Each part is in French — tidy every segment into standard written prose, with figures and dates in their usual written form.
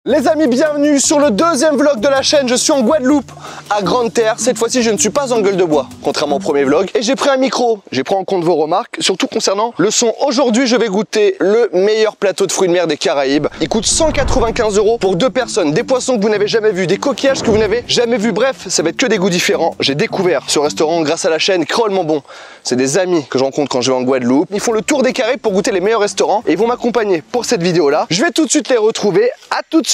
Les amis, bienvenue sur le deuxième vlog de la chaîne. Je suis en Guadeloupe, à Grande-Terre. Cette fois-ci, je ne suis pas en gueule de bois, contrairement au premier vlog. Et j'ai pris un micro. J'ai pris en compte vos remarques, surtout concernant le son. Aujourd'hui, je vais goûter le meilleur plateau de fruits de mer des Caraïbes. Il coûte 195 € pour 2 personnes. Des poissons que vous n'avez jamais vus, des coquillages que vous n'avez jamais vus. Bref, ça va être que des goûts différents. J'ai découvert ce restaurant grâce à la chaîne Créolement Bon. C'est des amis que je rencontre quand je vais en Guadeloupe. Ils font le tour des Caraïbes pour goûter les meilleurs restaurants. Et ils vont m'accompagner pour cette vidéo-là. Je vais tout de suite les retrouver. À tout de suite.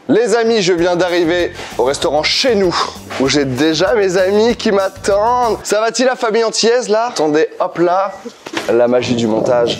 Les amis, je viens d'arriver au restaurant Chez Nous, où j'ai déjà mes amis qui m'attendent. Ça va-t-il la famille antillaise là? Attendez, hop là, la magie du montage.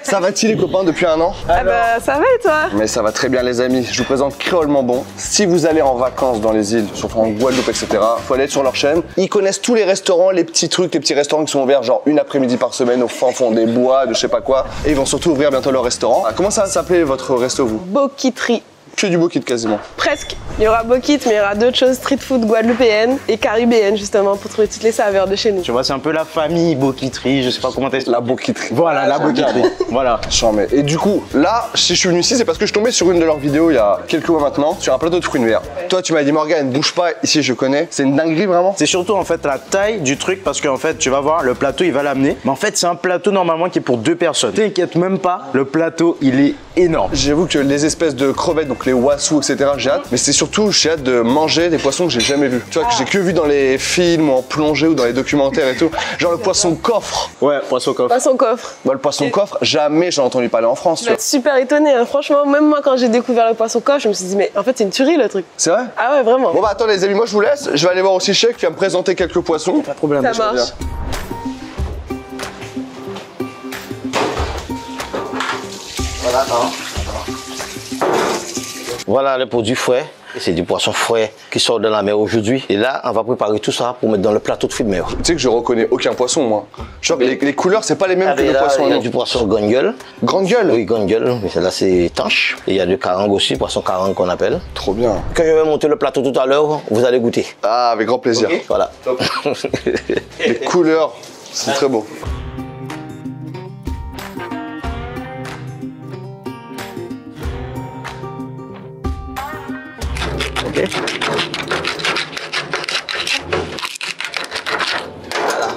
Ça va-t-il les copains depuis un an? Ah bah ça va et toi? Mais ça va très bien les amis, je vous présente Créolement Bon. Si vous allez en vacances dans les îles, surtout en Guadeloupe, etc., faut aller sur leur chaîne. Ils connaissent tous les restaurants, les petits trucs, les petits restaurants qui sont ouverts genre une après-midi par semaine au fin fond des bois, de je sais pas quoi. Et ils vont surtout ouvrir bientôt leur restaurant. Ah, comment ça va s'appeler votre resto vous? Bokitterie. Que du bokit quasiment. Presque. Il y aura bokit, mais il y aura d'autres choses street food guadeloupéenne et caribéenne justement pour trouver toutes les saveurs de chez nous. Tu vois, c'est un peu la famille bokitterie, je sais pas comment t'expliques. La bokitterie. Voilà, la bokitterie. Voilà. Charmé. Et du coup, là, si je suis venu ici, c'est parce que je suis tombé sur une de leurs vidéos il y a quelques mois maintenant, sur un plateau de fruits de mer. Toi, tu m'as dit, Morgane, bouge pas, ici je connais. C'est une dinguerie vraiment. C'est surtout en fait la taille du truc parce qu'en fait, tu vas voir, le plateau il va l'amener. Mais en fait, c'est un plateau normalement qui est pour 2 personnes. T'inquiète même pas, le plateau il est énorme. J'avoue que les espèces de crevettes, donc les wassous, etc., j'ai hâte. Mais c'est surtout, j'ai hâte de manger des poissons que j'ai jamais vus. Tu vois, que j'ai que vu dans les films ou en plongée ou dans les documentaires et tout. Genre le poisson coffre. Ouais, poisson coffre. Poisson coffre. Bah, le poisson coffre, jamais j'en ai entendu parler en France. Je vais être super étonnée, hein. Franchement, même moi quand j'ai découvert le poisson coffre, je me suis dit mais en fait c'est une tuerie le truc. C'est vrai? Ah ouais, vraiment. Bon bah attends les amis, moi je vous laisse. Je vais aller voir aussi Chef qui va me présenter quelques poissons. Pas de problème. Ça marche. Voilà, voilà les produits frais. C'est du poisson frais qui sort de la mer aujourd'hui. Et là, on va préparer tout ça pour mettre dans le plateau de fruits de mer. Tu sais que je reconnais aucun poisson, moi. Genre, les couleurs, c'est pas les mêmes que le poisson. Il y a du poisson grande gueule. Grande gueule? Oui, grande gueule. Mais celle-là, c'est tanche. Et il y a du carangue aussi, poisson carangue qu'on appelle. Trop bien. Quand je vais monter le plateau tout à l'heure, vous allez goûter. Ah, avec grand plaisir. Okay. Voilà. Les couleurs, c'est très beau. Ok. Voilà,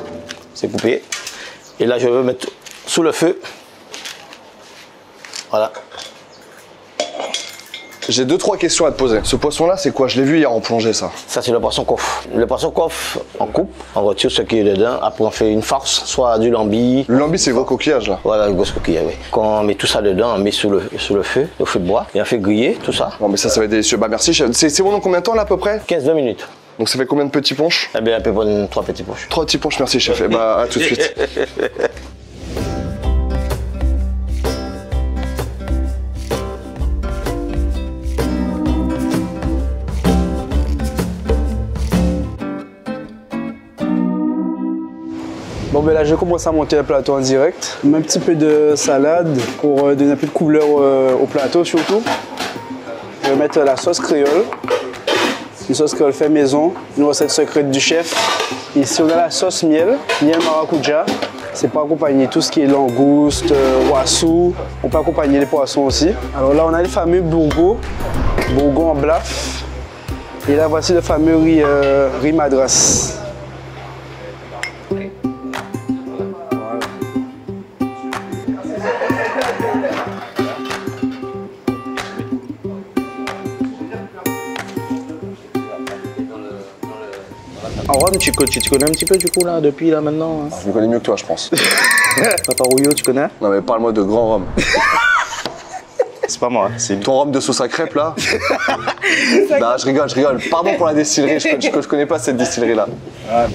c'est coupé. Et là, je vais mettre sous le feu. Voilà. J'ai 2-3 questions à te poser. Ce poisson-là, c'est quoi? Je l'ai vu hier en plongée, ça. Ça, c'est le poisson coffre. Le poisson coffre, on coupe, on retire ce qui est dedans. Après, on fait une farce, soit du lambi. Le lambi, c'est gros coquillage, là. Voilà, le gros coquillage, oui. Quand on met tout ça dedans, on met sur le feu, au feu de bois, et on fait griller tout ça. Bon, mais ça va être délicieux. Bah, merci, chef. C'est bon dans combien de temps, là, à peu près? 15-20 minutes. Donc, ça fait combien de petits ponches? Eh bien, on peut prendre 3 petits poches. 3 petits ponches, merci, chef. Et bah, à tout de suite. Bon ben là je commence à monter le plateau en direct. Un petit peu de salade pour donner un peu de couleur au plateau surtout. Je vais mettre la sauce créole. Une sauce créole fait maison, une recette secrète du chef. Ici on a la sauce miel maracuja. C'est pour accompagner tout ce qui est langouste, wassou. On peut accompagner les poissons aussi. Alors là on a les fameux bourgots en blaf. Et là voici le fameux riz madras. En Rome, tu connais un petit peu du coup là, depuis là maintenant hein. Je me connais mieux que toi, je pense. Papa Rouillot, tu connais? Non, mais parle-moi de grand rhum. C'est pas moi, c'est Ton rhum de sauce à crêpes, là? Bah, je rigole. Pardon pour la distillerie, je connais pas cette distillerie-là. Ouais.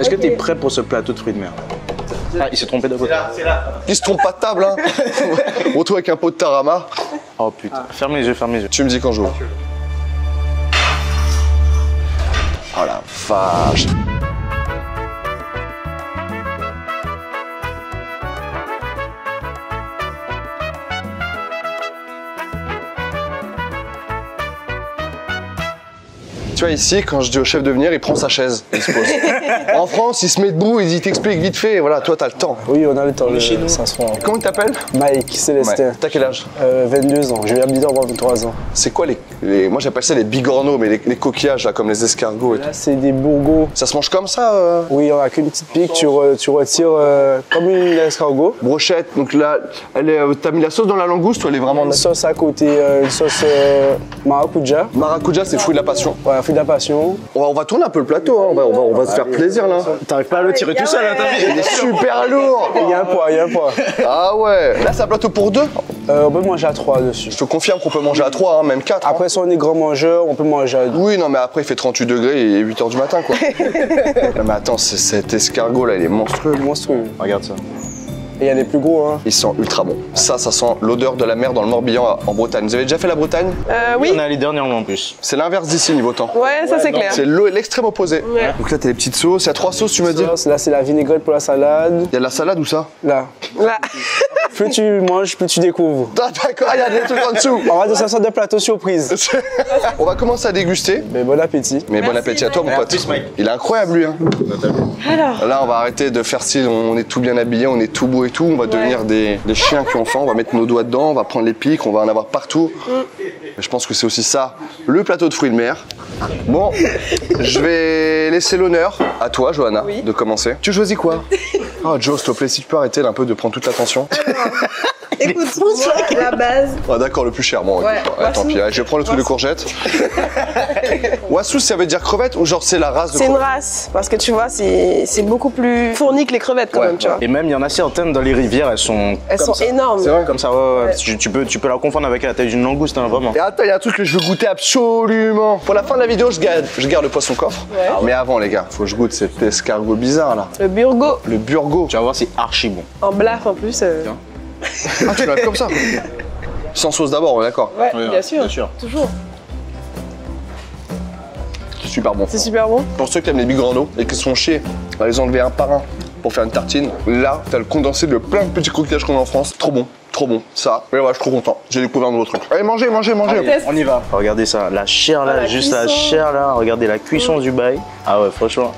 Est-ce que tu es prêt pour ce plateau de fruits de mer? Ah, il s'est trompé de côté. Il se trompe pas de table, hein. On se retrouve avec un pot de tarama. Oh putain, ferme les yeux, ferme les yeux. Tu me dis quand je joue. Oh la vache. Tu vois, ici, quand je dis au chef de venir, il prend sa chaise, il se pose. En France, il se met debout, il t'explique vite fait, voilà, toi, t'as le temps. Oui, on a le temps. Chez nous. Ça se rend. Comment il t'appelle? Mike Célestin. T'as quel âge? 22 ans. Je vais bientôt avoir 23 ans. C'est quoi moi j'appelle ça les bigorneaux, mais les coquillages, là, comme les escargots et tout. Là, c'est des bourgots. Ça se mange comme ça Oui, on a qu'une petite pique, tu retires comme une escargot. Brochette, donc là, t'as mis la sauce dans la langouste ou elle est vraiment... Une sauce à côté, une sauce maracuja. Maracuja, c'est fruit de la passion. Ouais, fruit de la passion. On va tourner un peu le plateau, hein. on va se faire plaisir là. T'arrives pas à le tirer tout seul, hein, t'as vu? Il est super lourd. Il y a un poids, il y a un poids. Ah ouais. Là, c'est un plateau pour 2. On peut manger à 3 dessus. Je te confirme qu'on peut manger à 3, hein, même 4. Après, si on est grand mangeur, on peut manger à 2. Oui, non, mais après, il fait 38 degrés et 8 h du matin, quoi. Non, mais attends, cet escargot là, il est monstrueux. Monstrueux. Regarde ça. Et il y a des plus gros, hein. Il sent ultra bon. Ça sent l'odeur de la mer dans le Morbihan en Bretagne. Vous avez déjà fait la Bretagne? Oui. On est allé dernièrement en plus. C'est l'inverse d'ici niveau temps. Ouais, ça c'est clair. C'est l'extrême opposé. Ouais. Donc là, t'as les petites sauces. Il y a 3 sauces, tu m'as dit? Là, c'est la vinaigrette pour la salade. Il y a de la salade ou ça? Là. Là. Plus tu manges, plus tu découvres. Ah, d'accord, il y a des trucs en dessous. On va de ça sorte de plateau surprise. On va commencer à déguster. Mais bon appétit. Mais bon appétit à toi, mon Mike. pote. Merci, Mike. Il est incroyable, lui. Hein. Alors. Là, on va arrêter de faire style, on est tout bien habillé, on est tout beau et tout. On va devenir des chiens qui ont faim. On va mettre nos doigts dedans, on va prendre les pics, on va en avoir partout. Mais je pense que c'est aussi ça, le plateau de fruits de mer. Bon, je vais laisser l'honneur à toi, Johanna, de commencer. Tu choisis quoi? Oh, Joe, s'il te plaît, si tu peux arrêter là, un peu de prendre toute l'attention. Écoute, la base. Ah, d'accord, le plus cher. Bon, Ouais, écoute, tant pis, je prends le truc de courgette. Wassou, ça veut dire crevette ou genre c'est la race de C'est une crevette? race, parce que tu vois, c'est beaucoup plus fourni que les crevettes quand Ouais, même, tu vois. Et même, il y en a certaines dans les rivières, elles sont. Elles comme sont ça. énormes. C'est vrai? Comme ça, ouais. Tu peux la confondre avec la taille d'une langouste, hein, vraiment. Et attends, il y a un truc que je veux goûter absolument. Pour la fin de la vidéo, je garde le poisson coffre. Ouais. Mais avant, les gars, faut que je goûte cet escargot bizarre là. Le burgo, Le burgo. Tu vas voir, c'est archi bon. en blaf en plus. Ah, tu l'as comme ça? Sans sauce d'abord, on est d'accord. Ouais, Ouais, bien sûr. bien sûr. Toujours. C'est super bon. C'est super bon. Pour ceux qui aiment les bigorneaux et qui se font chier à les enlever un par un pour faire une tartine, là, t'as le condensé de plein de petits coquillages qu'on a en France. Trop bon. Trop bon, ça. Mais ouais, je suis trop content. J'ai découvert un nouveau truc. Allez, mangez. Test. On y va. Regardez ça, la chair là, Ah, la juste la cuisson. chair là. Regardez la cuisson du bail. Ah ouais, franchement.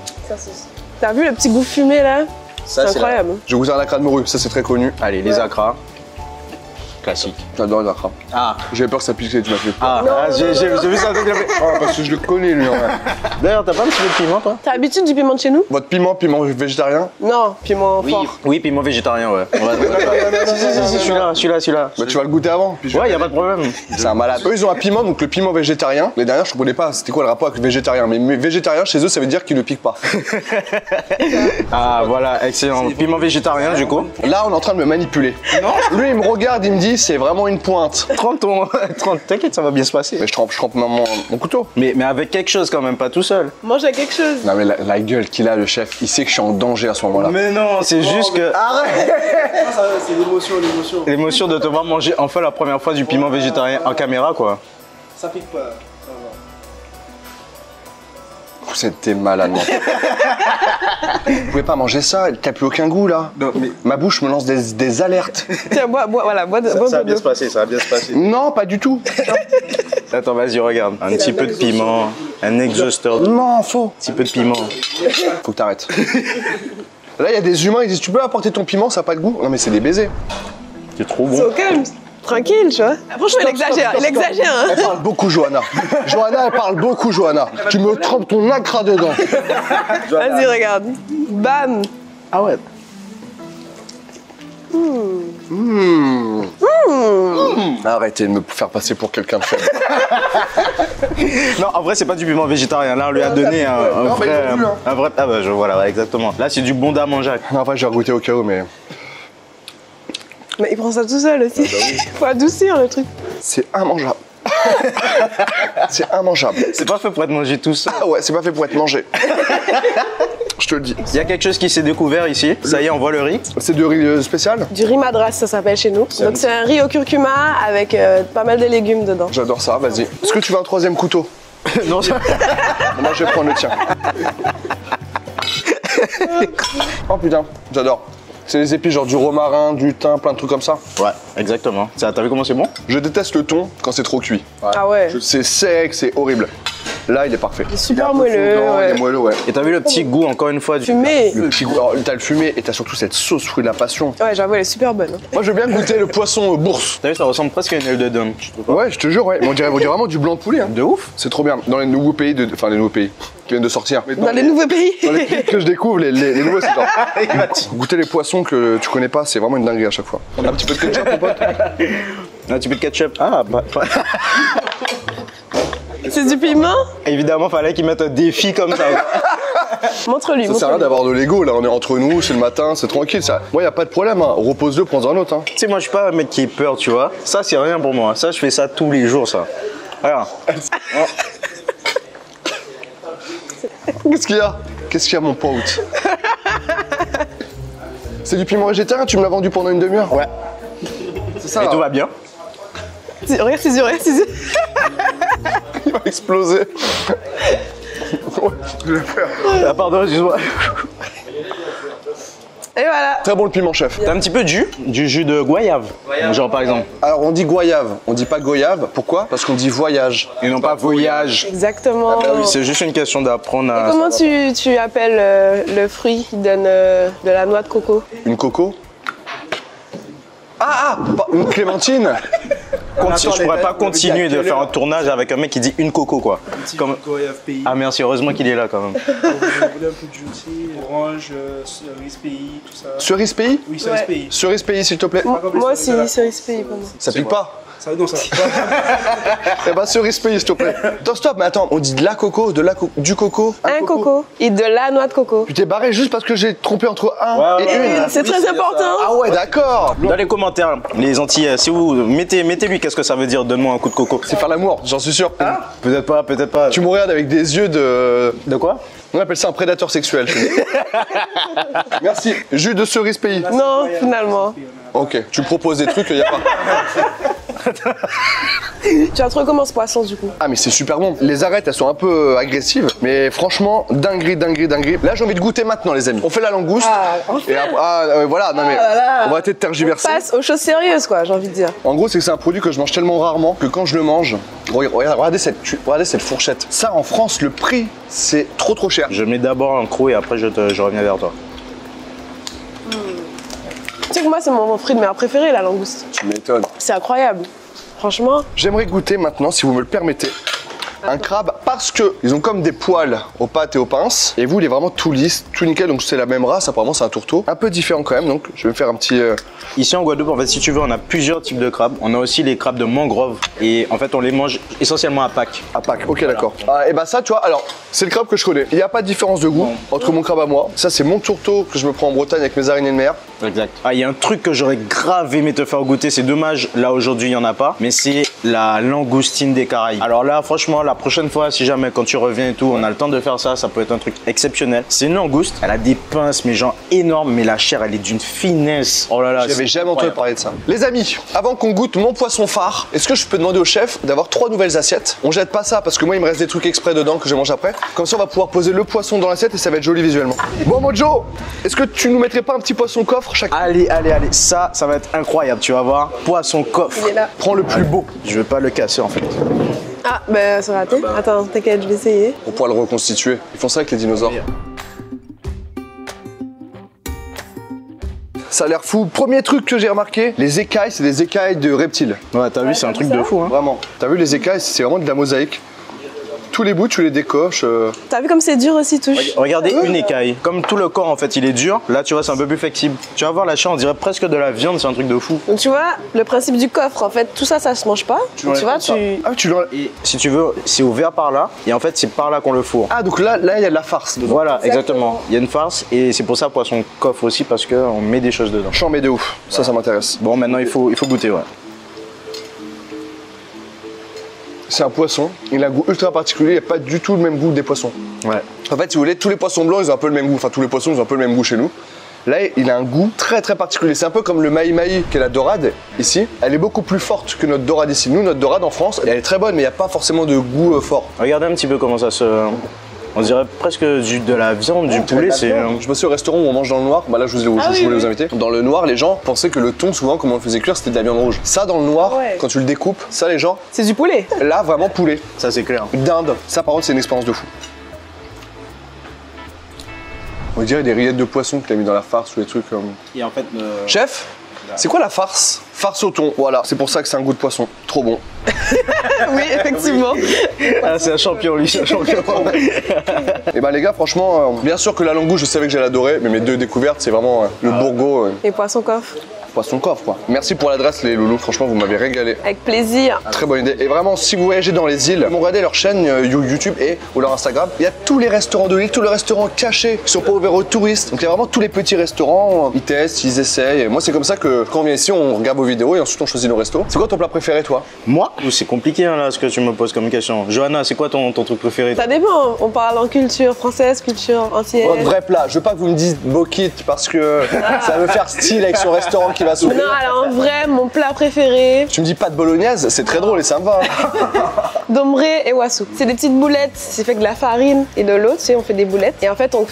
T'as vu le petit goût fumé là? C'est incroyable. Je vais goûter un acra de morue, ça c'est très connu. Allez, les acras. Classique. J'adore les acras. Ah, J'avais peur que ça pique, tu m'as fait peur. j'ai vu ça. Ah, parce que je le connais lui en vrai. D'ailleurs, t'as pas un petit peu de piment, toi? T'as l'habitude du piment de chez nous? Votre piment végétarien? Non, piment fort. Oui, piment végétarien, ouais. Si, celui-là. Bah tu vas le goûter avant. Puis Ouais, y a pas de problème. C'est un malade. Eux, ils ont un piment, donc le piment végétarien. Les dernières, je comprenais pas c'était quoi le rapport avec le végétarien. Mais végétarien, chez eux, ça veut dire qu'ils ne piquent pas. Ah, voilà, excellent. Piment végétarien, du coup. Là, on est en train de me manipuler. Non. Lui, il me regarde, il me dit, c'est vraiment une pointe. 30, t'inquiète, ça va bien se passer. Mais je trempe mon couteau. Mais avec quelque chose quand même, pas tout seul. Mange à quelque chose. Non, mais la gueule qu'il a, le chef, il sait que je suis en danger à ce moment-là. Mais non, c'est juste que. Arrête! C'est l'émotion. L'émotion de te voir manger enfin la première fois du piment végétarien en caméra, quoi. Ça pique pas. C'était malade, moi. Vous pouvez pas manger ça, t'as plus aucun goût là. Non, mais Ma bouche me lance des alertes. Tiens, bois, voilà, bois de ça va bien d'eau. se passer, ça va bien se passer. Non, pas du tout. Attends, vas-y, regarde. Un petit peu de piment, un exhausteur. Un Non, faux. petit peu de piment. Faut que t'arrêtes. Là, il y a des humains, ils disent tu peux apporter ton piment, ça a pas de goût. Non, mais c'est des baisers. C'est trop bon. C'est au calme. Tranquille, tu vois. Franchement, il exagère. Il exagère, hein. Elle parle beaucoup, Johanna. Johanna, elle parle beaucoup, Johanna. Tu me trempes ton acra dedans. Vas-y, regarde. Bam. Ah ouais. Arrêtez de me faire passer pour quelqu'un de faible. Non, en vrai, c'est pas du piment végétarien. Là, on lui a donné un Non, vrai. mais non plus, hein. Un vrai. Ah bah, voilà, ouais, exactement. Là, c'est du bon damanjac. Non, en vrai, j'ai regoûté au cas où, mais Mais il prend ça tout seul aussi. Faut adoucir le truc. c'est immangeable. C'est immangeable. C'est pas fait pour être mangé tout seul. Ah ouais, c'est pas fait pour être mangé. Je te le dis. Il y a quelque chose qui s'est découvert ici. Ça y est, on voit le riz. C'est de riz spécial. Du riz madras, ça s'appelle chez nous. Donc c'est un riz au curcuma avec pas mal de légumes dedans. J'adore ça, vas-y. Est-ce que tu veux un troisième couteau? Non, ça... Moi, je vais prendre le tien. Oh putain, j'adore. C'est les épices genre du romarin, du thym, plein de trucs comme ça. Ouais, exactement. Ça, t'as vu comment c'est bon? Je déteste le thon quand c'est trop cuit. Ah ouais. C'est sec, c'est horrible. Là, il est parfait. Super Il est un peu moelleux, fondant, ouais. Il est moelleux, ouais. Et t'as vu le petit goût, encore une fois, du Fumé. Le petit goût. Alors, t'as le fumé et t'as surtout cette sauce fruit de la passion. Ouais, j'avoue, elle est super bonne. Moi, je veux bien goûter le poisson bourse. T'as vu, ça ressemble presque à une aile de dinde, je trouve pas. Ouais, je te jure, ouais. Mais on dirait vraiment du blanc de poulet. Hein. De ouf. C'est trop bien. Dans les nouveaux pays, enfin les nouveaux pays qui viennent de sortir. Dans les nouveaux pays. Dans les pays que je découvre, les nouveaux, c'est genre. Goûter les poissons que tu connais pas, c'est vraiment une dinguerie à chaque fois. Un petit peu de ketchup, mon pote. Un petit peu de ketchup. Ah, bah. C'est du piment? Évidemment, fallait qu'ils mettent un défi comme ça. Montre-lui. Ça sert à rien d'avoir de l'ego, là. On est entre nous, c'est le matin, c'est tranquille. Ça. Moi, y a pas de problème. Hein. Repose-le, prends un autre. Hein. Tu sais, moi, je suis pas un mec qui ait peur, tu vois. Ça, c'est rien pour moi. Ça, je fais ça tous les jours, ça. Regarde. Qu'est-ce qu'il y a? Qu'est-ce qu'il y a, mon pote? C'est du piment végétarien, tu me l'as vendu pendant une demi-heure? Ouais. C'est ça. Et tout va bien. Regarde ses yeux, regarde ses yeux. Il va exploser. Ouais, je vais le faire. Ah, pardon, excuse-moi. Et voilà. Très bon le piment, chef. T'as un petit peu de jus? Du jus de goyave. Genre, par exemple. Alors, on dit goyave, on dit pas goyave. Pourquoi? Parce qu'on dit voyage. Et non pas voyage. Exactement. C'est juste une question d'apprendre à. Comment tu appelles le fruit qui donne de la noix de coco? Une coco? Une clémentine? Je pourrais pas continuer de faire un tournage avec un mec qui dit une coco, quoi. Comme... Ah, merci, heureusement qu'il est là quand même. Vous voulez un peu de jus aussi, orange, cerise pays, tout ça. Cerise pays? Oui, cerise Ouais. pays. Cerise pays, s'il te plaît. Moi aussi, cerise pays pour moi. Ça pique pas? Ça, non, ça pique pas. Eh ben, cerise pays, s'il te plaît. Attends, stop, mais attends, on dit de la coco, du coco? Un coco et de la noix de coco. Tu t'es barré juste parce que j'ai trompé entre un et une? C'est très important. Ah ouais, d'accord. Dans les commentaires, les Antillais, si vous mettez-lui qu'est-ce que ça veut dire, donne-moi un coup de coco. C'est faire l'amour, j'en suis sûr. Peut-être pas, peut-être pas. Tu me regardes avec des yeux de... De quoi? On appelle ça un prédateur sexuel chez nous. Merci. Jus de cerise pays. Non, finalement. Ok, tu me proposes des trucs, il y a pas. Tu as trouvé comment ce poisson du coup? Ah mais c'est super bon. Les arêtes, elles sont un peu agressives, mais franchement, dinguerie, dinguerie, dinguerie. Là, j'ai envie de goûter maintenant, les amis. On fait la langouste. Et après, voilà, non mais on va peut-être tergiverser. Passe aux choses sérieuses quoi, j'ai envie de dire. En gros, c'est que c'est un produit que je mange tellement rarement que quand je le mange, regardez cette fourchette. Ça, en France, le prix, c'est trop cher. Je mets d'abord un croc et après je reviens vers toi. Tu sais que moi c'est mon fruit de mer préféré la langouste. Tu m'étonnes. C'est incroyable. Franchement. J'aimerais goûter maintenant, si vous me le permettez, un crabe parce que ils ont comme des poils aux pattes et aux pinces. Et vous, il est vraiment tout lisse, tout nickel. Donc c'est la même race. Apparemment, c'est un tourteau. Un peu différent quand même. Donc je vais me faire un petit. Ici en Guadeloupe, en fait, si tu veux, on a plusieurs types de crabes. On a aussi les crabes de mangrove. Et en fait, on les mange essentiellement à Pâques. À Pâques. Ok, d'accord. Ah, et bah ça, tu vois. Alors, c'est le crabe que je connais. Il n'y a pas de différence de goût entre mon crabe à moi. Ça, c'est mon tourteau que je me prends en Bretagne avec mes araignées de mer. Exact. Ah, il y a un truc que j'aurais grave aimé te faire goûter. C'est dommage, là aujourd'hui, il n'y en a pas. Mais c'est la langoustine des Caraïbes. Alors là, franchement, la prochaine fois, si jamais quand tu reviens et tout, on a le temps de faire ça, ça peut être un truc exceptionnel. C'est une langouste. Elle a des pinces, mais genre énormes. Mais la chair, elle est d'une finesse. Oh là là. J'avais jamais entendu parler de ça. Les amis, avant qu'on goûte mon poisson phare, est-ce que je peux demander au chef d'avoir 3 nouvelles assiettes? On jette pas ça parce que moi, il me reste des trucs exprès dedans que je mange après. Comme ça, on va pouvoir poser le poisson dans l'assiette et ça va être joli visuellement. Bon, Mojo, est-ce que tu nous mettrais pas un petit poisson coffre chaque... Allez, ça va être incroyable, tu vas voir. Poisson coffre. Il est là. Prends le plus beau. Je vais pas le casser en fait. Ah bah c'est raté. Attends, t'inquiète, je vais essayer. On pourra le reconstituer. Ils font ça avec les dinosaures. Ça a l'air fou. Premier truc que j'ai remarqué, les écailles, c'est des écailles de reptiles. Ouais, t'as vu, c'est un truc de fou, hein. Vraiment. T'as vu les écailles, c'est vraiment de la mosaïque. Tous les bouts, tu les décoches. T'as vu comme c'est dur aussi, touche? Regardez une écaille. Comme tout le corps en fait il est dur, là tu vois c'est un peu plus flexible. Tu vas voir la chair, on dirait presque de la viande, c'est un truc de fou. Donc tu vois, le principe du coffre, en fait, tout ça, ça se mange pas. Donc, tu vois, Ah, tu l'enlèves. Et si tu veux, c'est ouvert par là et en fait c'est par là qu'on le fourre. Ah, donc là, il y a de la farce dedans. Voilà, exactement. Il y a une farce et c'est pour ça poisson coffre aussi parce qu'on met des choses dedans. Chambé de ouf. Ça m'intéresse. Bon maintenant il faut goûter, ouais. C'est un poisson, il a un goût ultra particulier, il n'a pas du tout le même goût des poissons. Ouais. En fait, si vous voulez, tous les poissons blancs, ils ont un peu le même goût. Enfin, tous les poissons, ils ont un peu le même goût chez nous. Là, il a un goût très très particulier. C'est un peu comme le mahi-mahi qui est la dorade ici. Elle est beaucoup plus forte que notre dorade ici. Nous, notre dorade en France, elle est très bonne, mais il n'y a pas forcément de goût fort. Regardez un petit peu comment ça se... On dirait presque de la viande, du poulet. C'est. Je me suis au restaurant où on mange dans le noir. Bah là, je voulais vous inviter. Dans le noir, les gens pensaient que le thon, souvent, comme on le faisait cuire, c'était de la viande rouge. Ça, dans le noir, quand tu le découpes, ça, les gens. C'est du poulet. Là, vraiment poulet. Ça, c'est clair. Dinde. Ça, par contre, c'est une expérience de fou. On dirait des rillettes de poisson que t'as mis dans la farce ou des trucs comme. Et en fait. Chef, c'est quoi la farce? Farce au thon. Voilà, c'est pour ça que c'est un goût de poisson. Trop bon. Oui, effectivement. Ah, c'est un champion, lui, c'est un champion. Et bah les gars, franchement, bien sûr que la langouste, je savais que j'allais adorer, mais mes deux découvertes, c'est vraiment le bourgo. Et poisson coffre. Poisson coffre quoi. Merci pour l'adresse les loulous, franchement vous m'avez régalé. Avec plaisir. Très bonne idée. Et vraiment si vous voyagez dans les îles, regardez leur chaîne YouTube ou leur Instagram, il y a tous les restaurants de l'île, tous les restaurants cachés qui sont pas ouverts aux touristes. Donc il y a vraiment tous les petits restaurants, ils testent, ils essayent. Et moi c'est comme ça que quand on vient ici, on regarde vos vidéos et ensuite on choisit nos restos. C'est quoi ton plat préféré toi? Moi? C'est compliqué hein, là ce que tu me poses comme question. Johanna, c'est quoi ton truc préféré? Ça dépend, on parle en culture française, culture ancienne. Votre vrai plat, je veux pas que vous me disiez Bokit parce que ça va me faire style avec son restaurant qui va s'ouvrir. Non, alors en vrai, mon plat préféré, Tu me dis pas de bolognaise, c'est très drôle et ça me va. dombré et wassou. C'est des petites boulettes, c'est fait avec de la farine et de l'eau, tu sais, on fait des boulettes. Et en fait, on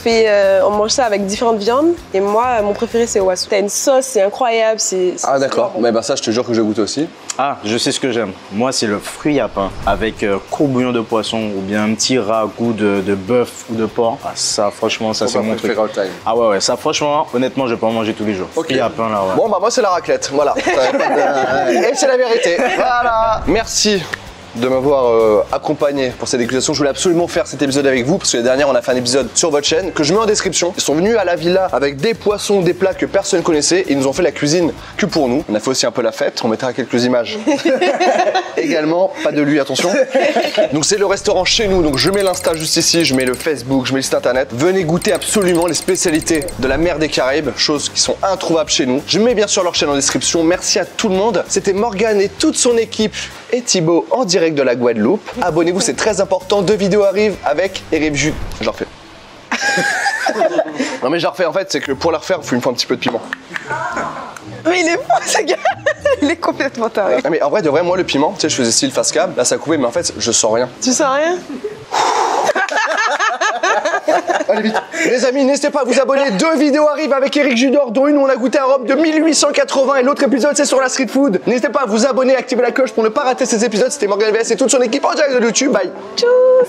mange ça avec différentes viandes. Et moi, mon préféré, c'est wassou. T'as une sauce, c'est incroyable. Ah d'accord, mais bah ça je te jure que je goûte aussi. Ah, je sais ce que j'aime. Moi, c'est le fruit à pain avec courbouillon de poisson ou bien un petit ragoût de bœuf ou de porc. Ah, ça, franchement, ça c'est mon truc. Ah ouais, ça, franchement, honnêtement, je peux en manger tous les jours. Ok. Fruit à pain là, ouais. Bon bah moi c'est la raclette, voilà. Et c'est la vérité. Voilà. Merci de m'avoir accompagné pour cette dégustation. Je voulais absolument faire cet épisode avec vous parce que la dernière on a fait un épisode sur votre chaîne que je mets en description. Ils sont venus à la villa avec des poissons, des plats que personne connaissait et ils nous ont fait la cuisine que pour nous. On a fait aussi un peu la fête, on mettra quelques images. Également, pas de lui, attention. Donc c'est le restaurant chez nous, donc je mets l'Insta juste ici, je mets le Facebook, je mets le site internet. Venez goûter absolument les spécialités de la mer des Caraïbes, choses qui sont introuvables chez nous. Je mets bien sûr leur chaîne en description. Merci à tout le monde. C'était Morgane et toute son équipe et Thibaut en direct de la Guadeloupe. Abonnez-vous, c'est très important. 2 vidéos arrivent avec Eric Jus. Je refais. Non mais je refais en fait, c'est que pour la refaire, il faut un petit peu de piment. Mais il est fou ce gars. Il est complètement taré. Ah mais en vrai, de vrai, moi le piment, tu sais, je faisais style face cam, là ça coupait, mais en fait, je sens rien. Tu sens rien? Allez vite. Les amis, n'hésitez pas à vous abonner. 2 vidéos arrivent avec Eric Judor, dont une où on a goûté un robe de 1880 et l'autre épisode c'est sur la street food. N'hésitez pas à vous abonner, activer la cloche pour ne pas rater ces épisodes. C'était Morgane VS et toute son équipe en direct de YouTube. Bye. Tchuss.